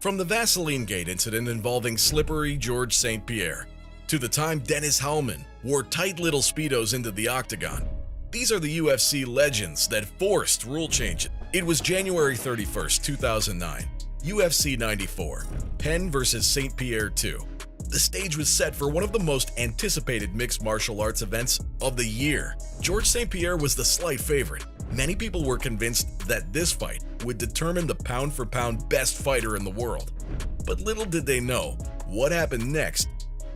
From the Vaseline Gate incident involving slippery George St. Pierre, to the time Dennis Hallman wore tight little Speedos into the octagon, these are the UFC legends that forced rule changes. It was January 31st, 2009, UFC 94, Penn vs. St. Pierre 2. The stage was set for one of the most anticipated mixed martial arts events of the year. George St. Pierre was the slight favorite. Many people were convinced that this fight would determine the pound-for-pound best fighter in the world. But little did they know, what happened next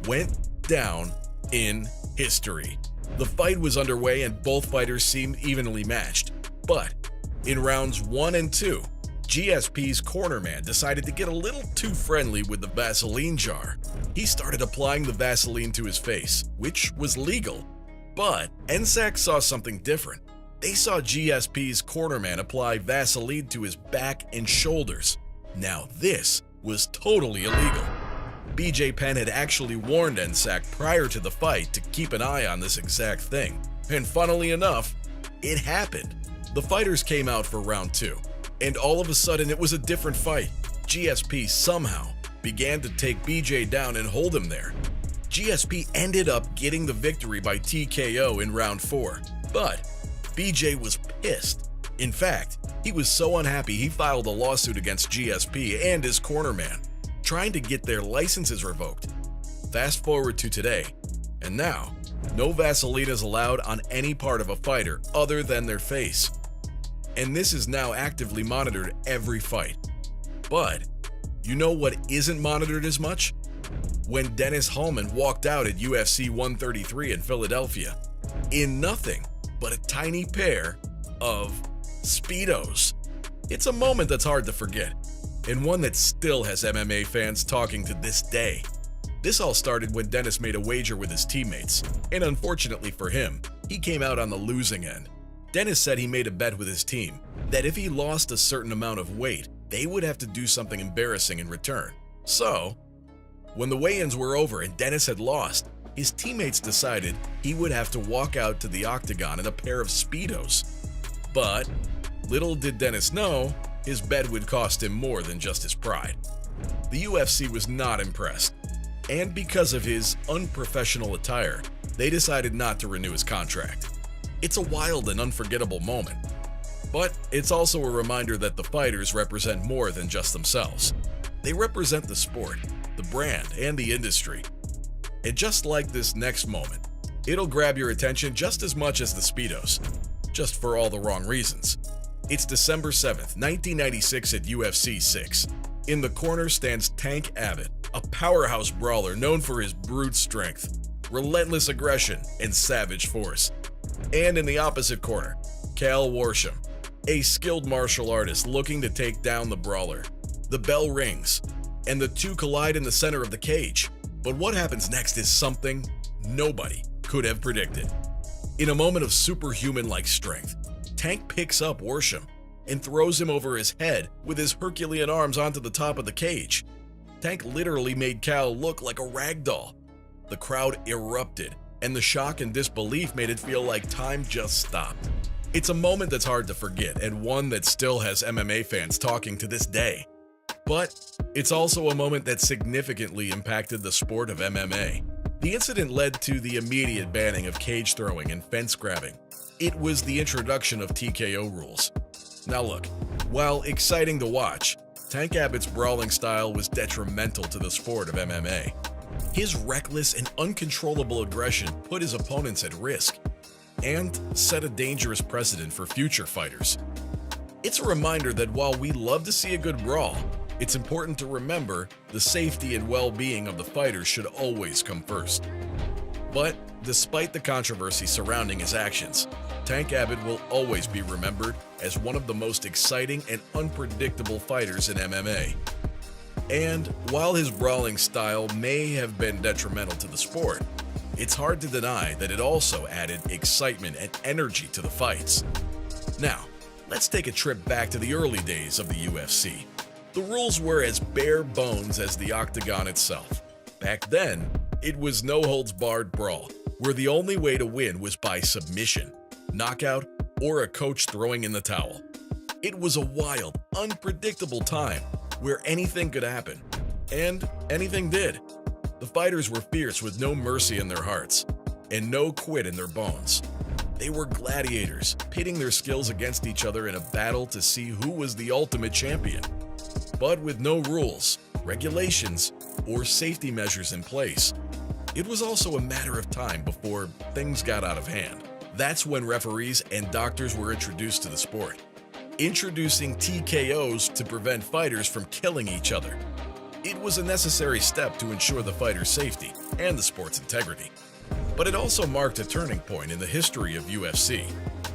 went down in history. The fight was underway and both fighters seemed evenly matched. But in rounds 1 and 2, GSP's cornerman decided to get a little too friendly with the Vaseline jar. He started applying the Vaseline to his face, which was legal. But NSAC saw something different. They saw GSP's cornerman apply Vaseline to his back and shoulders. Now this was totally illegal. BJ Penn had actually warned NSAC prior to the fight to keep an eye on this exact thing. And funnily enough, it happened. The fighters came out for round 2. And all of a sudden it was a different fight. GSP somehow began to take BJ down and hold him there. GSP ended up getting the victory by TKO in round 4. But BJ was pissed. In fact, he was so unhappy he filed a lawsuit against GSP and his cornerman, trying to get their licenses revoked. Fast forward to today, and now, no Vaseline is allowed on any part of a fighter other than their face. And this is now actively monitored every fight. But you know what isn't monitored as much? When Dennis Hallman walked out at UFC 133 in Philadelphia in nothing but a tiny pair of Speedos. It's a moment that's hard to forget, and one that still has MMA fans talking to this day. This all started when Dennis made a wager with his teammates, and unfortunately for him, he came out on the losing end. Dennis said he made a bet with his team that if he lost a certain amount of weight, they would have to do something embarrassing in return. So, when the weigh-ins were over and Dennis had lost, his teammates decided he would have to walk out to the octagon in a pair of Speedos. But little did Dennis know, his bet would cost him more than just his pride. The UFC was not impressed, and because of his unprofessional attire, they decided not to renew his contract. It's a wild and unforgettable moment, but it's also a reminder that the fighters represent more than just themselves. They represent the sport, the brand, and the industry. And just like this next moment, it'll grab your attention just as much as the Speedos, just for all the wrong reasons. It's December 7th, 1996 at UFC 6. In the corner stands Tank Abbott, a powerhouse brawler known for his brute strength, relentless aggression, and savage force. And in the opposite corner, Cal Worsham, a skilled martial artist looking to take down the brawler. The bell rings, and the two collide in the center of the cage. But what happens next is something nobody could have predicted. In a moment of superhuman-like strength, Tank picks up Worsham and throws him over his head with his Herculean arms onto the top of the cage. Tank literally made Cal look like a rag doll. The crowd erupted, and the shock and disbelief made it feel like time just stopped. It's a moment that's hard to forget, and one that still has MMA fans talking to this day. But it's also a moment that significantly impacted the sport of MMA. The incident led to the immediate banning of cage throwing and fence grabbing. It was the introduction of TKO rules. Now look, while exciting to watch, Tank Abbott's brawling style was detrimental to the sport of MMA. His reckless and uncontrollable aggression put his opponents at risk and set a dangerous precedent for future fighters. It's a reminder that while we love to see a good brawl, it's important to remember the safety and well-being of the fighters should always come first. But despite the controversy surrounding his actions, Tank Abbott will always be remembered as one of the most exciting and unpredictable fighters in MMA. And while his brawling style may have been detrimental to the sport, it's hard to deny that it also added excitement and energy to the fights. Now, let's take a trip back to the early days of the UFC. The rules were as bare bones as the octagon itself. Back then, it was no-holds-barred brawl, where the only way to win was by submission, knockout, or a coach throwing in the towel. It was a wild, unpredictable time, where anything could happen. And anything did. The fighters were fierce with no mercy in their hearts, and no quit in their bones. They were gladiators, pitting their skills against each other in a battle to see who was the ultimate champion. But with no rules, regulations, or safety measures in place, it was also a matter of time before things got out of hand. That's when referees and doctors were introduced to the sport, introducing TKOs to prevent fighters from killing each other. It was a necessary step to ensure the fighter's safety and the sport's integrity. But it also marked a turning point in the history of UFC.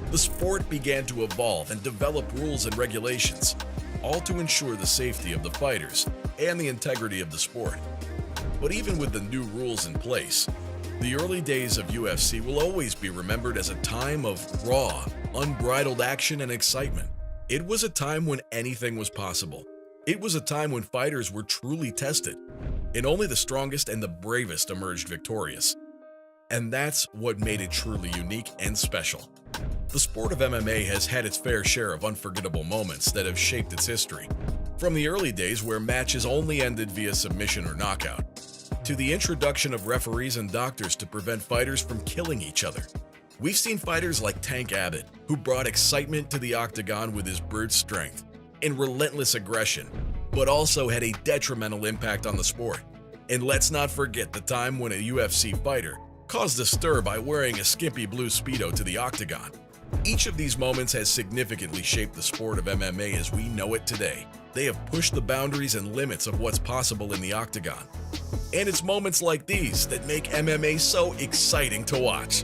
The sport began to evolve and develop rules and regulations, all to ensure the safety of the fighters and the integrity of the sport. But even with the new rules in place, the early days of UFC will always be remembered as a time of raw, unbridled action and excitement. It was a time when anything was possible. It was a time when fighters were truly tested, and only the strongest and the bravest emerged victorious. And that's what made it truly unique and special. The sport of MMA has had its fair share of unforgettable moments that have shaped its history. From the early days where matches only ended via submission or knockout, to the introduction of referees and doctors to prevent fighters from killing each other. We've seen fighters like Tank Abbott, who brought excitement to the octagon with his brute strength and relentless aggression, but also had a detrimental impact on the sport. And let's not forget the time when a UFC fighter caused a stir by wearing a skimpy blue Speedo to the octagon. Each of these moments has significantly shaped the sport of MMA as we know it today. They have pushed the boundaries and limits of what's possible in the octagon. And it's moments like these that make MMA so exciting to watch.